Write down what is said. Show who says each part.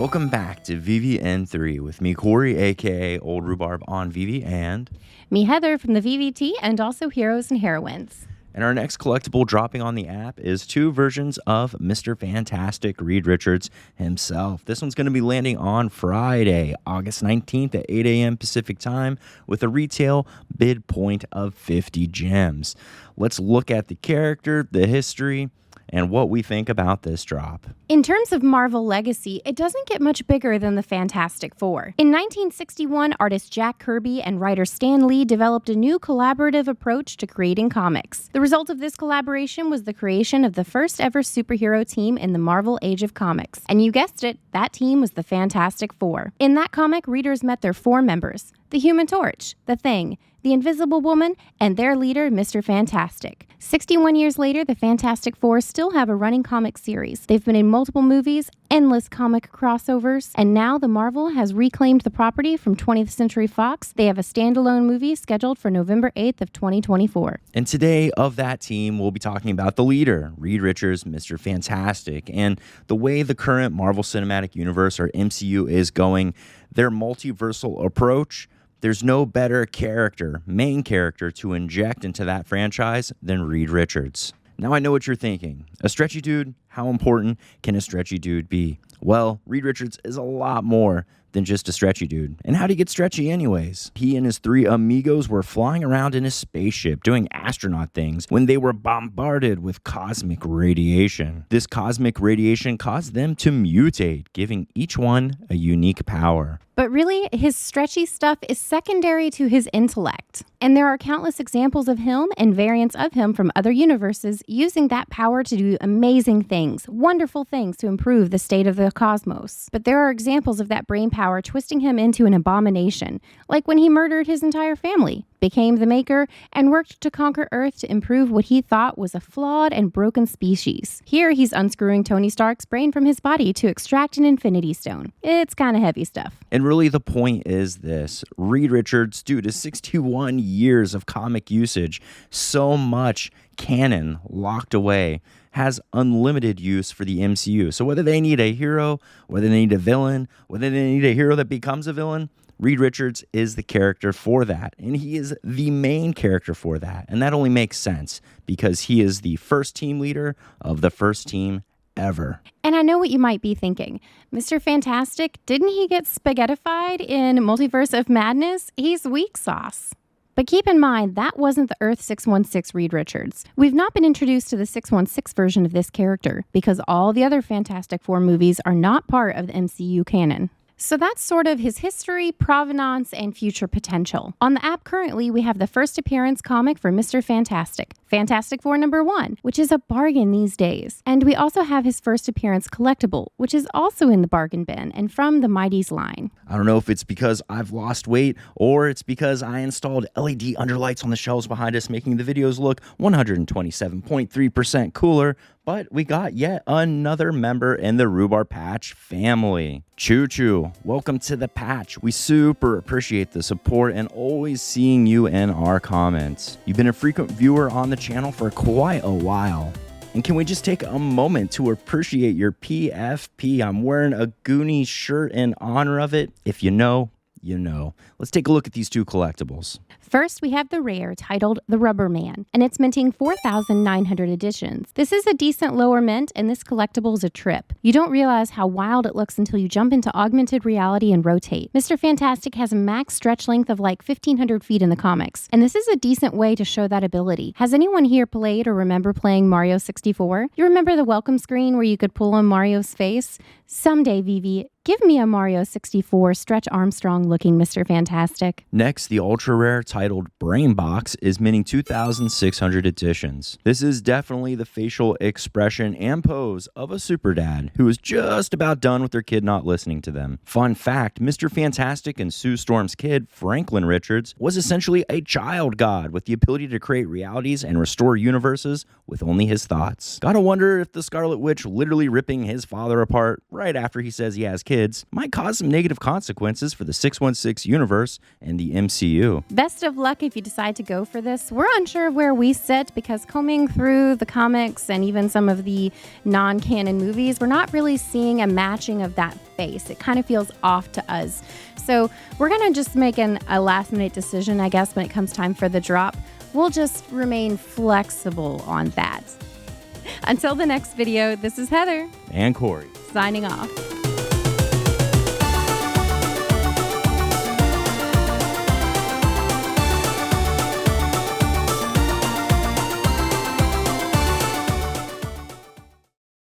Speaker 1: Welcome back to VeVe 3 with me, Corey, aka Old Rhubarb on VeVe, and
Speaker 2: me, Heather, from the VVT, and also Heroes and Heroines.
Speaker 1: And our next collectible dropping on the app is 2 versions of Mr. Fantastic, Reed Richards himself. This one's going to be landing on Friday, August 19th at 8 a.m. Pacific time with a retail bid point of 50 gems. Let's look at the character, the history, and what we think about this drop.
Speaker 2: In terms of Marvel legacy, it doesn't get much bigger than the Fantastic Four. In 1961, artist Jack Kirby and writer Stan Lee developed a new collaborative approach to creating comics. The result of this collaboration was the creation of the first ever superhero team in the Marvel Age of Comics. And you guessed it, that team was the Fantastic Four. In that comic, readers met their 4 members: the Human Torch, the Thing, the Invisible Woman, and their leader, Mr. Fantastic. 61 years later, the Fantastic Four still have a running comic series. They've been in multiple movies, endless comic crossovers, and now the Marvel has reclaimed the property from 20th Century Fox. They have a standalone movie scheduled for November 8th of 2024.
Speaker 1: And today of that team, we'll be talking about the leader, Reed Richards, Mr. Fantastic, and the way the current Marvel Cinematic Universe, or MCU, is going, their multiversal approach. There's no better main character to inject into that franchise than Reed Richards. Now I know what you're thinking. A stretchy dude? How important can a stretchy dude be? Well, Reed Richards is a lot more than just a stretchy dude. And how'd he get stretchy anyways? He and his 3 amigos were flying around in his spaceship doing astronaut things when they were bombarded with cosmic radiation. This cosmic radiation caused them to mutate, giving each one a unique power.
Speaker 2: But really, his stretchy stuff is secondary to his intellect. And there are countless examples of him and variants of him from other universes using that power to do amazing things, wonderful things to improve the state of the cosmos. But there are examples of that brain power twisting him into an abomination, like when he murdered his entire family, became the Maker, and worked to conquer Earth to improve what he thought was a flawed and broken species. Here, he's unscrewing Tony Stark's brain from his body to extract an Infinity Stone. It's kind of heavy stuff.
Speaker 1: And really the point is this: Reed Richards, due to 61 years of comic usage, so much canon locked away, has unlimited use for the MCU. So whether they need a hero, whether they need a villain, whether they need a hero that becomes a villain, Reed Richards is the character for that, and he is the main character for that. And that only makes sense because he is the first team leader of the first team ever.
Speaker 2: And I know what you might be thinking. Mr. Fantastic, didn't he get spaghettified in Multiverse of Madness? He's weak sauce. But keep in mind, that wasn't the Earth 616 Reed Richards. We've not been introduced to the 616 version of this character because all the other Fantastic Four movies are not part of the MCU canon. So that's sort of his history, provenance, and future potential. On the app currently, we have the first appearance comic for Mr. Fantastic, Fantastic Four #1, which is a bargain these days. And we also have his first appearance collectible, which is also in the bargain bin and from the Mighties line.
Speaker 1: I don't know if it's because I've lost weight or it's because I installed LED underlights on the shelves behind us, making the videos look 127.3% cooler, but we got yet another member in the Rhubarb Patch family. Choo Choo, welcome to the patch. We super appreciate the support and always seeing you in our comments. You've been a frequent viewer on the channel for quite a while. And can we just take a moment to appreciate your PFP? I'm wearing a Goonies shirt in honor of it. If you know, you know. Let's take a look at these 2 collectibles.
Speaker 2: First, we have the rare titled The Rubber Man, and it's minting 4,900 editions. This is a decent lower mint, and this collectible is a trip. You don't realize how wild it looks until you jump into augmented reality and rotate. Mr. Fantastic has a max stretch length of like 1,500 feet in the comics, and this is a decent way to show that ability. Has anyone here played or remember playing Mario 64? You remember the welcome screen where you could pull on Mario's face? Someday, VeVe, give me a Mario 64 Stretch Armstrong looking Mr. Fantastic.
Speaker 1: Next, the ultra rare titled Brain Box is minting 2,600 editions. This is definitely the facial expression and pose of a super dad who is just about done with their kid not listening to them. Fun fact, Mr. Fantastic and Sue Storm's kid, Franklin Richards, was essentially a child god with the ability to create realities and restore universes with only his thoughts. Gotta wonder if the Scarlet Witch literally ripping his father apart right after he says he has kids might cause some negative consequences for the 616 universe and the MCU.
Speaker 2: Best of luck if you decide to go for this. We're unsure of where we sit because combing through the comics and even some of the non-canon movies, we're not really seeing a matching of that face. It kind of feels off to us. So we're going to just make a last-minute decision, I guess, when it comes time for the drop. We'll just remain flexible on that. Until the next video, this is Heather.
Speaker 1: And Corey.
Speaker 2: Signing off.